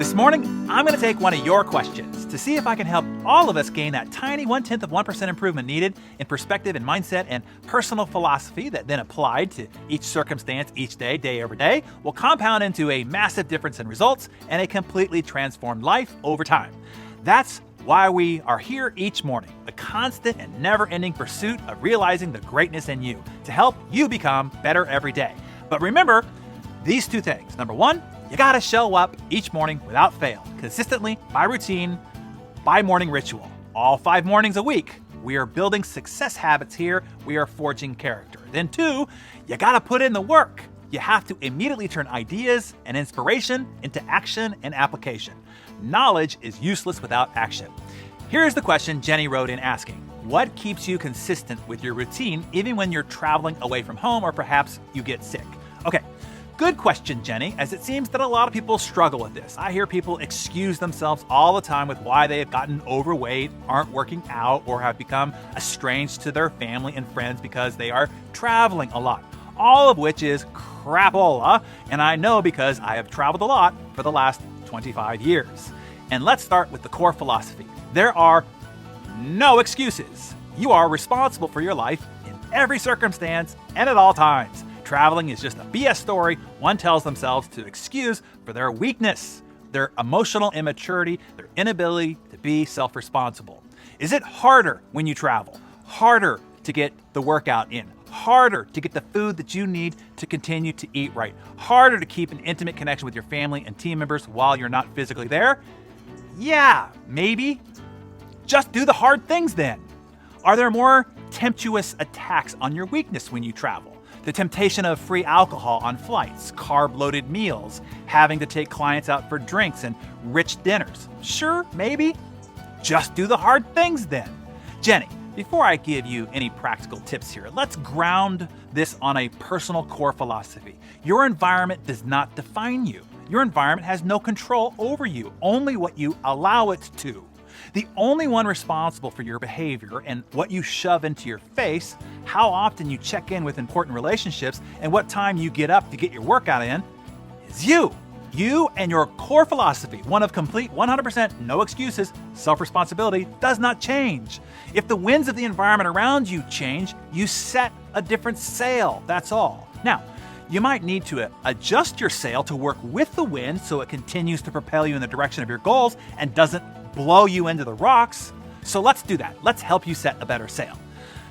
This morning, I'm going to take one of your questions to see if I can help all of us gain that tiny 0.1% improvement needed in perspective and mindset and personal philosophy that then applied to each circumstance each day, day over day, will compound into a massive difference in results and a completely transformed life over time. That's why we are here each morning, the constant and never-ending pursuit of realizing the greatness in you to help you become better every day. But remember these two things. Number one, you gotta show up each morning without fail, consistently, by routine, by morning ritual. All 5 mornings a week, we are building success habits here. We are forging character. Then 2, you gotta put in the work. You have to immediately turn ideas and inspiration into action and application. Knowledge is useless without action. Here's the question Jenny wrote in asking: what keeps you consistent with your routine even when you're traveling away from home or perhaps you get sick? Okay, good question, Jenny, as it seems that a lot of people struggle with this. I hear people excuse themselves all the time with why they have gotten overweight, aren't working out, or have become estranged to their family and friends because they are traveling a lot. All of which is crapola, and I know because I have traveled a lot for the last 25 years. And let's start with the core philosophy. There are no excuses. You are responsible for your life in every circumstance and at all times. Traveling is just a BS story one tells themselves to excuse for their weakness, their emotional immaturity, their inability to be self-responsible. Is it harder when you travel? Harder to get the workout in? Harder to get the food that you need to continue to eat right? Harder to keep an intimate connection with your family and team members while you're not physically there? Yeah, maybe. Just do the hard things then. Are there more tempestuous attacks on your weakness when you travel? The temptation of free alcohol on flights, carb-loaded meals, having to take clients out for drinks and rich dinners. Sure, maybe. Just do the hard things then. Jenny, before I give you any practical tips here, let's ground this on a personal core philosophy. Your environment does not define you. Your environment has no control over you, only what you allow it to. The only one responsible for your behavior and what you shove into your face, how often you check in with important relationships, and what time you get up to get your workout in, is you. You and your core philosophy, one of complete 100% no excuses, self-responsibility, does not change. If the winds of the environment around you change, you set a different sail, that's all. Now, you might need to adjust your sail to work with the wind so it continues to propel you in the direction of your goals and doesn't blow you into the rocks. So let's do that. Let's help you set a better sail.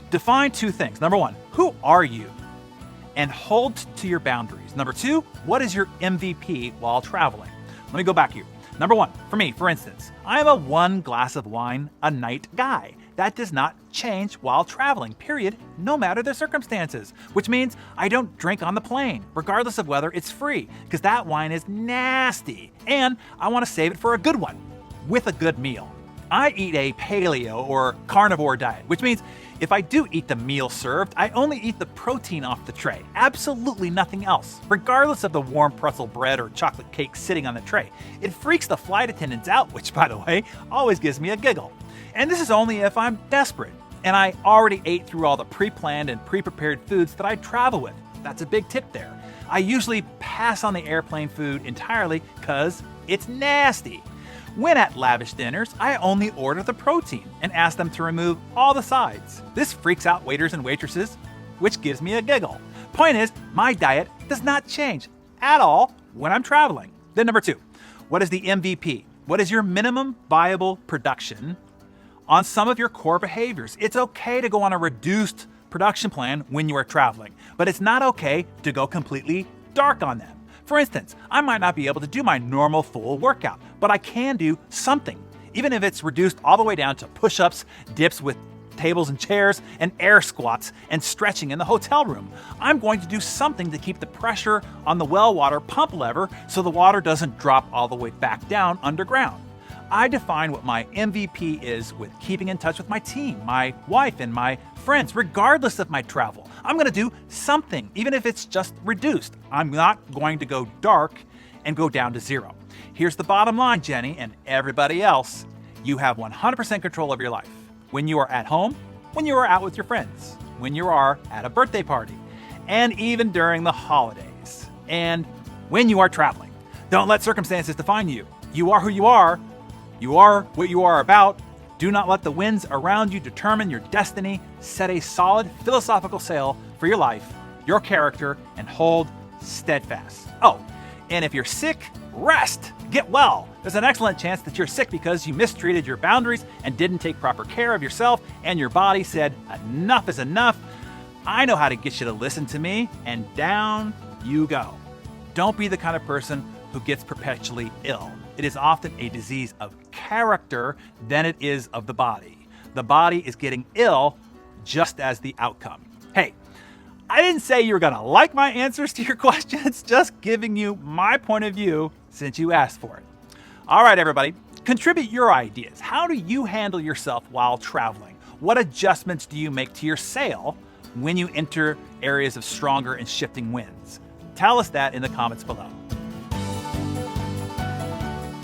Define 2 things. Number 1, who are you? And hold to your boundaries. Number 2, what is your MVP while traveling? Let me go back here. Number 1, for me, for instance, I am a 1 glass of wine a night guy. That does not change while traveling, period, no matter the circumstances. Which means I don't drink on the plane, regardless of whether it's free, because that wine is nasty. And I want to save it for a good one, with a good meal. I eat a paleo or carnivore diet, which means if I do eat the meal served, I only eat the protein off the tray, absolutely nothing else, regardless of the warm pretzel bread or chocolate cake sitting on the tray. It freaks the flight attendants out, which, by the way, always gives me a giggle. And this is only if I'm desperate, and I already ate through all the pre-planned and pre-prepared foods that I travel with. That's a big tip there. I usually pass on the airplane food entirely because it's nasty. When at lavish dinners, I only order the protein and ask them to remove all the sides. This freaks out waiters and waitresses, which gives me a giggle. Point is, my diet does not change at all when I'm traveling. Then number 2, what is the MVP? What is your minimum viable production on some of your core behaviors? It's okay to go on a reduced production plan when you are traveling, but it's not okay to go completely dark on them. For instance, I might not be able to do my normal full workout, but I can do something, even if it's reduced all the way down to push-ups, dips with tables and chairs, and air squats, and stretching in the hotel room. I'm going to do something to keep the pressure on the well water pump lever so the water doesn't drop all the way back down underground. I define what my MVP is with keeping in touch with my team, my wife, and my friends, regardless of my travel. I'm going to do something, even if it's just reduced. I'm not going to go dark and go down to 0. Here's the bottom line, Jenny, and everybody else. You have 100% control of your life. When you are at home, when you are out with your friends, when you are at a birthday party, and even during the holidays, and when you are traveling. Don't let circumstances define you. You are who you are. You are what you are about. Do not let the winds around you determine your destiny. Set a solid philosophical sail for your life, your character, and hold steadfast. Oh, and if you're sick, rest. Get well. There's an excellent chance that you're sick because you mistreated your boundaries and didn't take proper care of yourself, and your body said, enough is enough. I know how to get you to listen to me, and down you go. Don't be the kind of person who gets perpetually ill. It is often a disease of character than it is of the body. The body is getting ill just as the outcome. Hey, I didn't say you were going to like my answers to your questions, just giving you my point of view since you asked for it. All right, everybody, contribute your ideas. How do you handle yourself while traveling? What adjustments do you make to your sail when you enter areas of stronger and shifting winds? Tell us that in the comments below.